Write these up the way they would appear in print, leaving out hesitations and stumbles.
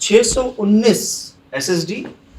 619 SSD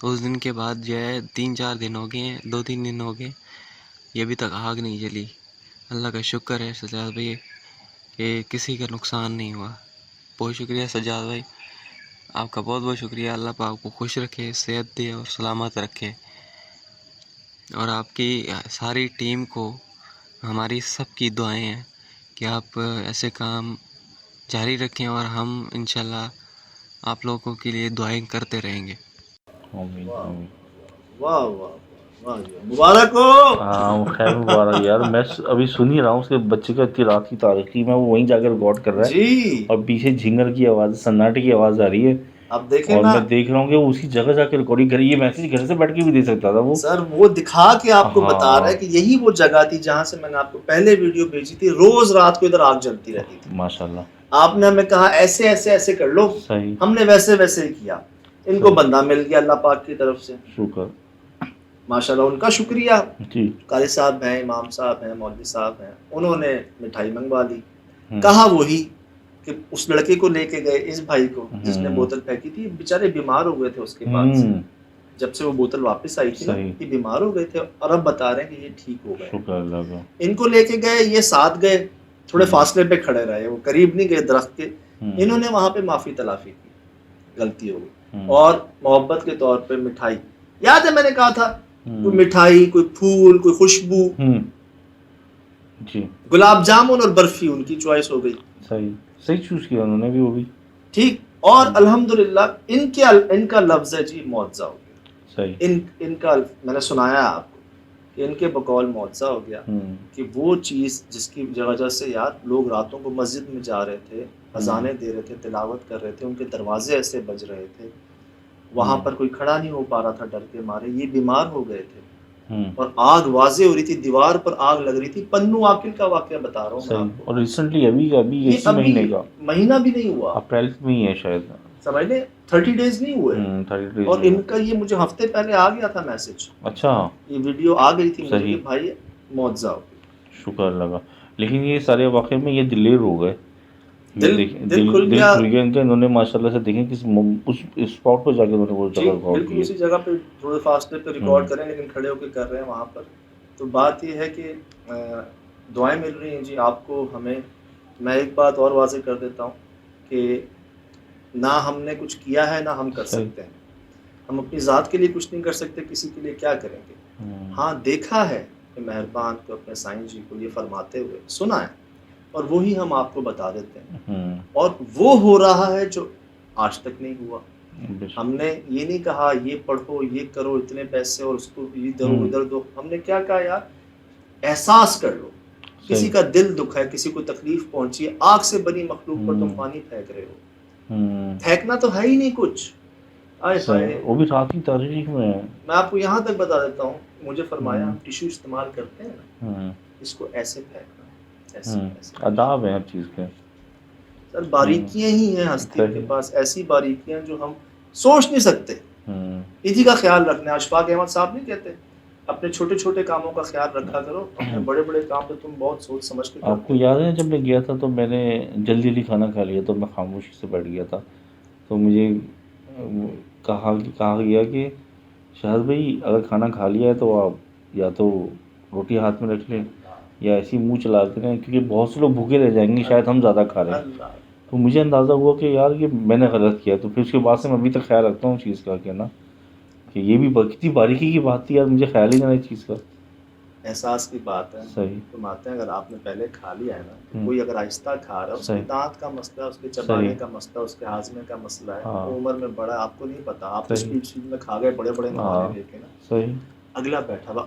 تو اس دن کے بعد جو ہے 3-4 دن ہو گئے ہیں، 2-3 دن ہو گئے، یہ ابھی تک آگ نہیں جلی۔ اللہ کا شکر ہے سجاد بھائی کہ کسی کا نقصان نہیں ہوا۔ بہت شکریہ سجاد بھائی، آپ کا بہت بہت شکریہ۔ اللہ پاک آپ کو خوش رکھے، صحت دے اور سلامت رکھے، اور آپ کی ساری ٹیم کو ہماری سب کی دعائیں ہیں کہ آپ ایسے کام جاری رکھیں، اور ہم انشاءاللہ آپ لوگوں کے لیے دعائیں کرتے رہیں گے۔ آمین آمین۔ واہ واہ واہ جی، مبارک ہو۔ ہاں خیر مبارک یار، میں ابھی سن ہی رہا ہوں اس کے بچے کا اتنی رات کی تاریخی میں، وہ وہیں جا کر ریکارڈ کر رہا ہے جی اور پیچھے جھینگر کی آواز، سناٹے کی آواز آ رہی ہے، اب دیکھیں اور نا میں دیکھ رہا ہوں کہ وہ اسی جگہ جا کے ریکارڈنگ کری۔ یہ میسج گھر سے بیٹھ کے بھی دے سکتا تھا وہ۔ سر، وہ دکھا کے آپ کو بتا رہا ہے ہاں کہ یہی وہ جگہ تھی جہاں سے میں نے آپ کو پہلے ویڈیو بھیجی تھی، روز رات کو ادھر آگ جلتی رہتی تھی۔ ماشاء اللہ، آپ نے ہمیں کہا ایسے ایسے ایسے کر لو، صحیح ہم نے ویسے ویسے ہی کیا۔ ان کو صحیح، بندہ مل گیا اللہ پاک کی طرف سے، شکر ماشاءاللہ ان کا شکریہ۔ جی۔ قاری صاحب ہیں، امام صاحب ہیں، مولوی صاحب ہیں، انہوں نے مٹھائی منگوا لی۔ ہوں، کہا وہی کہ اس لڑکے کو لے کے گئے، اس بھائی کو جس نے ہوں، بوتل پھینکی تھی، بیچارے بیمار ہو گئے تھے اس کے بعد سے، ہوں، جب سے وہ بوتل واپس آئی تھی نا، صحیح، یہ بیمار ہو گئے تھے، اور اب بتا رہے ہیں کہ یہ ٹھیک ہو گئے۔ شکر اللہ کا۔ ان کو لے کے گئے، یہ ساتھ گئے، تھوڑے فاصلے پہ کھڑے رہے، وہ قریب نہیں گئے درخت کے۔ انہوں نے وہاں پہ معافی تلافی کی، غلطی ہو گئی، اور محبت کے طور پہ مٹھائی، یاد ہے میں نے کہا تھا کوئی مٹھائی، کوئی پھول، کوئی خوشبو، جی گلاب جامن اور برفی ان کی چوائس ہو گئی۔ صحیح صحیح چوز کیا انہوں نے بھی، وہ بھی ٹھیک، اور الحمدللہ ان کا لفظ ہے جی معجزہ ہو گیا۔ صحیح، ان کا میں نے سنایا ہے آپ کو کہ ان کے بقول معجزہ ہو گیا، کہ وہ چیز جس کی وجہ سے یار لوگ راتوں کو مسجد میں جا رہے تھے، اذانیں دے رہے تھے، تلاوت کر رہے تھے، ان کے دروازے ایسے بج رہے تھے، وہاں پر کوئی کھڑا نہیں ہو پا رہا تھا ڈر کے مارے، یہ بیمار ہو گئے تھے، اور آگ واضح ہو رہی تھی، دیوار پر آگ لگ رہی تھی۔ پنو عاقل کا واقعہ بتا رہا ہوں میں آپ صحیح۔ کو، اور ریسنٹلی ابھی یہ اسی ابھی مہینے کا مہینہ بھی نہیں ہوا، اپریل میں ہی ہے شاید، سمجھ لیں 30 ڈیز نہیں ہوئے، 30 days اور میں۔ ان کا یہ مجھے ہفتے پہلے آ گیا تھا میسج، اچھا، یہ ویڈیو آ گئی تھی مجھے صحیح، کہ بھائی معجزہ ہو گیا۔ شکر اللہ کا۔ لیکن یہ سارے واقعے میں یہ دلیر ہو گئے، یہ دل دیکھیں دل کھل دل گیا کھل گیا ان کا۔ انہوں نے ماشاء اللہ سے دیکھیں کہ اس اسپاٹ پہ جا کے انہوں نے وہ جی، جگہ ریکارڈ بالکل کی اسی جگہ پہ تھوڑے فاصلے پہ ریکارڈ کریں، لیکن کھڑے ہو کے کر رہے ہیں وہاں پر۔ تو بات یہ ہے کہ دعائیں مل رہی ہیں جی آپ کو، ہمیں۔ میں ایک بات اور واضح کر دیتا ہوں کہ نہ ہم نے کچھ کیا ہے، نہ ہم کر صحیح، سکتے ہیں۔ ہم اپنی ذات کے لیے کچھ نہیں کر سکتے، کسی کے لیے کیا کریں گے؟ ہاں دیکھا ہے کہ مہربان کو اپنے سائیں جی کو یہ فرماتے ہوئے سنا ہے، اور وہی ہم آپ کو بتا دیتے ہیں، اور وہ ہو رہا ہے جو آج تک نہیں ہوا۔ ہم نے یہ نہیں کہا یہ پڑھو، یہ کرو، اتنے پیسے اور اس کو ادھر ادھر دو۔ ہم نے کیا کہا یار، احساس کر لو، کسی کا دل دکھا ہے، کسی کو تکلیف پہنچی ہے، آگ سے بنی مخلوق پر تم پانی پھینک رہے ہو، پھینکنا تو ہے ہی نہیں کچھ۔ آئے ہائے، وہ بھی رات کی تاریخ میں ہے۔ میں آپ کو یہاں تک بتا دیتا ہوں، مجھے فرمایا ہم ٹیشو استعمال کرتے ہیں نا، اس کو ایسے پھینکنا، ایسے ایسے۔ آداب ہیں ہر چیز کے سر باریکیاں ہی ہیں ہستی کے پاس، ایسی باریکیاں جو ہم سوچ نہیں سکتے۔ اسی کا خیال رکھنا ہے، اشفاق احمد صاحب نہیں کہتے اپنے چھوٹے چھوٹے کاموں کا خیال رکھا کرو، اپنے بڑے بڑے کام تو تم بہت سوچ سمجھ کے کرتے ہو۔ آپ کو یاد ہے جب میں گیا تھا تو میں نے جلدی جلدی کھانا کھا لیا، تو میں خاموشی سے بیٹھ گیا تھا، تو مجھے کہا گیا کہ شاہد بھائی اگر کھانا کھا لیا ہے تو آپ یا تو روٹی ہاتھ میں رکھ لیں یا ایسی منہ چلاتے رہیں، کیونکہ بہت سے لوگ بھوکے رہ جائیں گے، شاید ہم زیادہ کھا رہے ہیں۔ تو مجھے اندازہ ہوا کہ یار یہ میں نے غلط کیا، تو پھر اس کے بعد سے میں ابھی تک خیال رکھتا ہوں چیز کا، کہ نا کہ یہ بھی کتنی باریکی کی بات تھی یار، مجھے خیال ہی نہ اس چیز کا۔ احساس کی بات ہے، صحیح، فرماتے ہیں اگر آپ نے پہلے کھا لیا ہے نا، تو کوئی اگر آہستہ کھا رہا ہے، اس کے دانت کا مسئلہ، اس کے چبانے کا مسئلہ، اس کے ہاضمے کا مسئلہ ہے، وہ عمر میں بڑا، آپ کو نہیں پتا، آپ تو اسپیڈ میں کھا گئے بڑے بڑے نمانے لے کے نا، صحیح، اگلا بیٹھا ہوا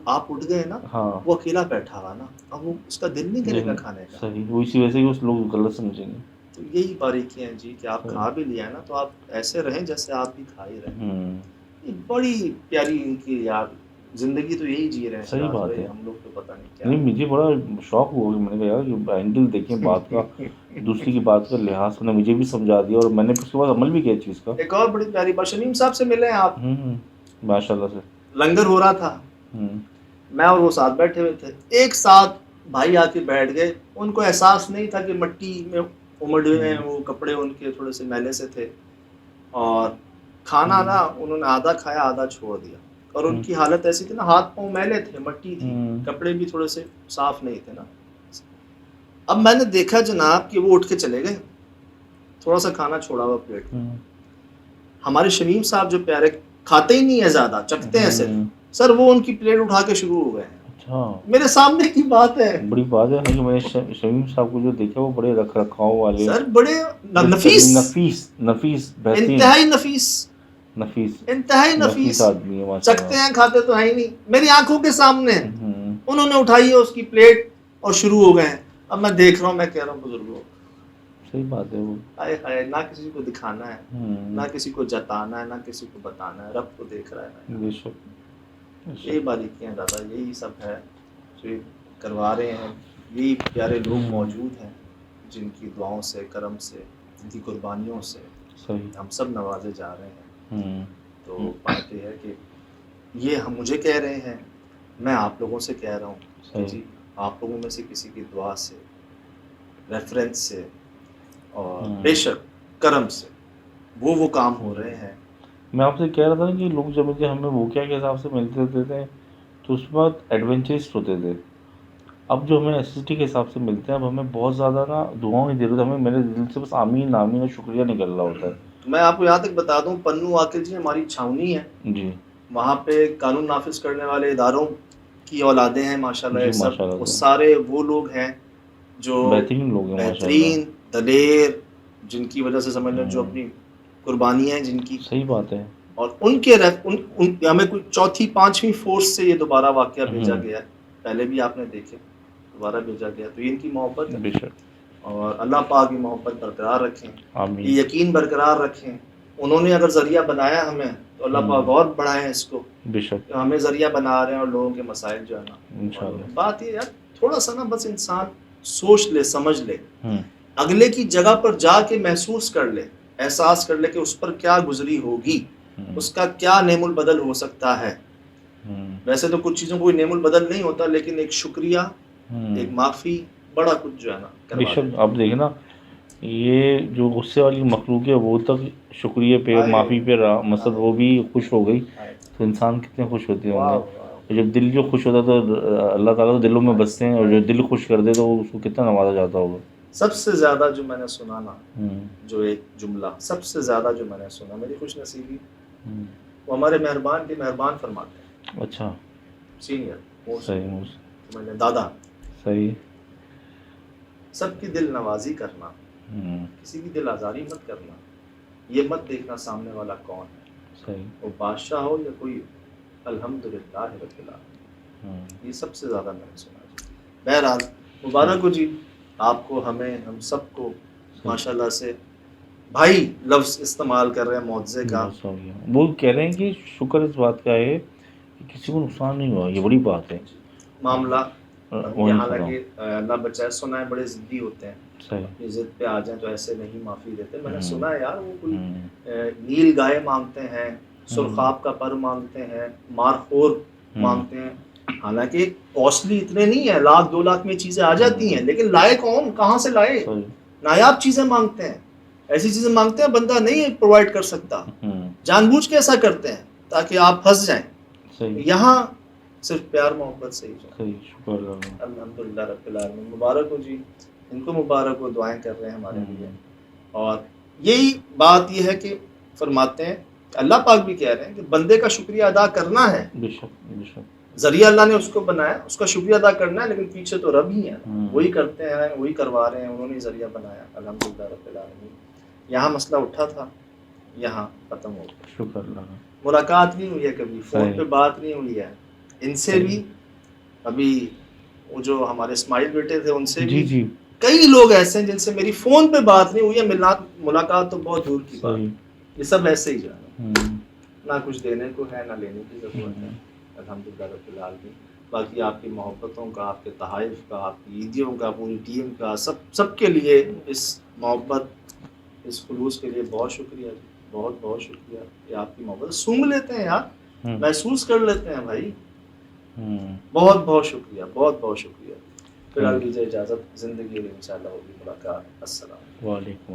آپ اٹھ گئے نا، وہ اکیلا بیٹھا ہوا نا، اب وہ اس کا دل نہیں کرے گا کھانے کا۔ صحیح، وہ اسی وجہ سے اس لوگ غلط سمجھیں گے۔ تو یہی باریکیاں ہیں جی کہ آپ کھا بھی لیا ہے نا، تو آپ ایسے رہیں جیسے آپ بھی کھا ہی رہے ہیں۔ یہ بڑی پیاری ان کی یار زندگی تو یہی جی رہے ہیں۔ صحیح بات ہے، ہم لوگ تو پتہ نہیں کیا۔ نہیں مجھے بڑا شوق ہوا کہ میں نے کہا یار یہ اینگل دیکھیں بات کا، دوسری کی بات کا لحاظ نے مجھے بھی سمجھا دیا، اور میں نے اس کے بعد عمل بھی کیا چیز کا۔ ایک اور بڑی پیاری بات، شمیم صاحب سے ملے ہیں آپ؟ ماشاء اللہ سے لنگر ہو رہا تھا، میں اور وہ ساتھ بیٹھے ہوئے تھے، ایک ساتھ بھائی آ کے بیٹھ گئے، ان کو احساس نہیں تھا کہ مٹی میں امڑ ہوئے ہیں، وہ کپڑے ان کے تھوڑے سے میلے سے تھے، اور کھانا نا انہوں نے آدھا کھایا آدھا چھوڑ دیا, اور ان کی حالت ایسی تھی نا, ہاتھ پاؤں میلے تھے, مٹی تھی, کپڑے بھی تھوڑے سے صاف نہیں تھے نا. اب میں نے دیکھا جناب کہ وہ اٹھ کے چلے گئے, تھوڑا سا کھانا چھوڑا ہوا پلیٹ میں. ہمارے شمیم صاحب جو پیارے کھاتے ہی نہیں ہے زیادہ, چکھتے ہیں صرف, سر وہ ان کی پلیٹ اٹھا کے شروع ہو گئے ہیں. میرے سامنے کی بات ہے, بڑی بات ہے. میں نے شمیم صاحب کو جو دیکھا وہ بڑے رکھ رکھاؤ والے, سر بڑے نفیس, نفیس بہترین, انتہائی نفیس, انتہائی نفیس آدمی ہے ماشاء اللہ. چکھتے ہیں کھاتے تو ہے ہی نہیں, میری آنکھوں کے سامنے انہوں نے اٹھائی ہے اس کی پلیٹ اور شروع ہو گئے ہیں. اب میں دیکھ رہا ہوں, میں کہہ رہا ہوں بزرگوں, صحیح بات ہے. وہ ہائے ہائے, نہ کسی کو دکھانا ہے, نہ کسی کو جتانا ہے, نہ کسی کو بتانا ہے, رب کو دیکھ رہا ہے. بے شک, یہی باریکیاں دادا, یہی سب ہے جو کروا رہے ہیں. یہی پیارے لوگ موجود ہیں جن کی دعاؤں سے, کرم سے, جن کی قربانیوں سے ہم سب نوازے جا رہے ہیں. تو بات یہ ہے کہ یہ ہم مجھے کہہ رہے ہیں, میں آپ لوگوں سے کہہ رہا ہوں کہ جی آپ لوگوں میں سے کسی کی دعا سے, ریفرنس سے, اور بے شک کرم سے وہ کام ہو رہے ہیں. میں آپ سے کہہ رہا تھا کہ لوگ جب مجھے ہمیں وہ کیا کے حساب سے ملتے ہوتے تھے تو اس وقت ایڈونچرسٹ ہوتے تھے. اب جو ہمیں نیسیسٹی کے حساب سے ملتے ہیں, اب ہمیں بہت زیادہ نا دعاؤں نہیں دے رہے, ہمیں میرے دل سے بس آمین آمین اور شکریہ نکل رہا ہوتا ہے. میں آپ کو یہاں تک بتا دوں, پنو واقع جی ہماری چھاونی ہے جی, وہاں پہ قانون نافذ کرنے والے اداروں کی اولادیں ہیں ماشاءاللہ. جی یہ سب ماشاء اللہ وہ سے سارے وہ لوگ ہیں جو بہترین لوگ ہیں ماشاء اللہ. بہترین, دلیر, جن کی وجہ سے سمجھ لیں جو اپنی قربانی ہیں جن کی, صحیح بات ہے. اور ان کے ہمیں کوئی چوتھی پانچویں فورس سے یہ دوبارہ واقعہ بھیجا گیا ہے. پہلے بھی آپ نے دیکھے, دوبارہ بھیجا گیا. تو یہ ان کی محبت ہے, بے شک, اور اللہ پاک کی محبت برقرار رکھیں, آمین. یہ یقین برقرار رکھیں. انہوں نے اگر ذریعہ بنایا ہمیں تو اللہ پاک اور بڑھائیں اس کو, بے شک, ہمیں ذریعہ بنا رہے ہیں اور لوگوں کے مسائل جو ہے نا. انشاءاللہ. بات یہ یار, تھوڑا سا نا بس انسان سوچ لے, سمجھ لے, اگلے کی جگہ پر جا کے محسوس کر لے, احساس کر لے کہ اس پر کیا گزری ہوگی, اس کا کیا نعم البدل ہو سکتا ہے. ویسے تو کچھ چیزوں کو کوئی نعم البدل نہیں ہوتا, لیکن ایک شکریہ, ایک معافی, بڑا کچھ جو ہے نا بے کروا شک. دیتا. آپ دیکھیں نا, یہ جو غصے والی مخلوق ہے وہ تک شکریہ پہ, معافی پہ مثلا وہ بھی خوش ہو گئی, تو انسان کتنے خوش ہوتے ہوں گے. جب دل جو خوش ہوتا ہے تو اللہ تعالیٰ تو دلوں میں بستے ہیں, اور جو دل خوش کر دے تو اس کو کتنا نوازا جاتا ہوگا. سب سے زیادہ جو میں نے سنا نا, جو ایک جملہ سب سے زیادہ جو میں نے سنا, میری خوش نصیبی, وہ ہمارے مہربان کے مہربان فرماتے ہیں. اچھا, سینئر صحیح, میں نے دادا, صحیح, سب کی دل نوازی کرنا, کسی کی دل آزاری مت کرنا, یہ مت دیکھنا سامنے والا کون ہے, صحیح, وہ بادشاہ ہو یا کوئی, الحمدللہ رب العالمین. یہ سب سے زیادہ میں نے سنا. بہرحال مبارک ہو جی آپ کو, ہمیں, ہم سب کو ماشاءاللہ سے. بھائی لفظ استعمال کر رہے ہیں معجزے کا. وہ کہہ رہے ہیں کہ شکر اس بات کا ہے کہ کسی کو نقصان نہیں ہوا, یہ بڑی بات ہے. معاملہ یہاں لگے, اللہ بچائے, سنا ہے بڑے ضدی ہوتے ہیں, اپنی ضد پہ آ جائیں تو ایسے نہیں معافی دیتے. میں نے سنا ہے یار, وہ کوئی نیل گائے مانگتے ہیں, سرخاب کا پر مانگتے ہیں, مارخور مانگتے ہیں. حالانکہ کاسٹلی اتنے نہیں ہیں, 1,00,000 2,00,000 میں چیزیں آ جاتی ہیں, لیکن لائے کون, کہاں سے لائے؟ نایاب چیزیں مانگتے ہیں, ایسی چیزیں مانگتے ہیں بندہ نہیں پرووائڈ کر سکتا, جان بوجھ کے ایسا کرتے ہیں تاکہ آپ پھنس جائیں. یہاں صرف پیار محبت سے ہی. شکر الحمدللہ رب العالمین. مبارک ہو جی, ان کو مبارک ہو, دعائیں کر رہے ہیں ہمارے لیے. اور یہی بات یہ ہے کہ فرماتے ہیں, اللہ پاک بھی کہہ رہے ہیں کہ بندے کا شکریہ ادا کرنا ہے. بے شک, بے شک, ذریعہ اللہ نے اس کو بنایا, اس کا شکریہ ادا کرنا ہے, لیکن پیچھے تو رب ہی ہے, وہی کرتے ہیں, وہی کروا رہے ہیں, انہوں نے ذریعہ بنایا. الحمدللہ رب العالمین. یہاں مسئلہ اٹھا تھا, یہاں ختم ہو گیا. شکر اللہ. ملاقات نہیں ہوئی ہے کبھی, فون پہ بات نہیں ہوئی ہے ان سے بھی. ابھی وہ جو ہمارے اسماعیل بیٹے تھے ان سے بھی, کئی لوگ ایسے ہیں جن سے میری فون پہ بات نہیں ہوئی ہے, ملاقات تو بہت دور کی بات. یہ سب ایسے ہی جانا, نہ کچھ دینے کو ہے, نہ لینے کی ضرورت ہے. الحمدللہ رب العالمین. باقی آپ کی محبتوں کا, آپ کے تحائف کا, آپ کی عیدیوں کا, پوری ٹیم کا, سب کے لیے اس محبت, اس خلوص کے لیے بہت شکریہ جی, بہت بہت شکریہ. یہ آپ کی محبت سونگ لیتے ہیں یار, محسوس کر لیتے ہیں بھائی. بہت بہت شکریہ, بہت بہت شکریہ. فی الحال دیجیے اجازت, زندگی میں انشاءاللہ ہوگی ملاقات. السلام. وعلیکم.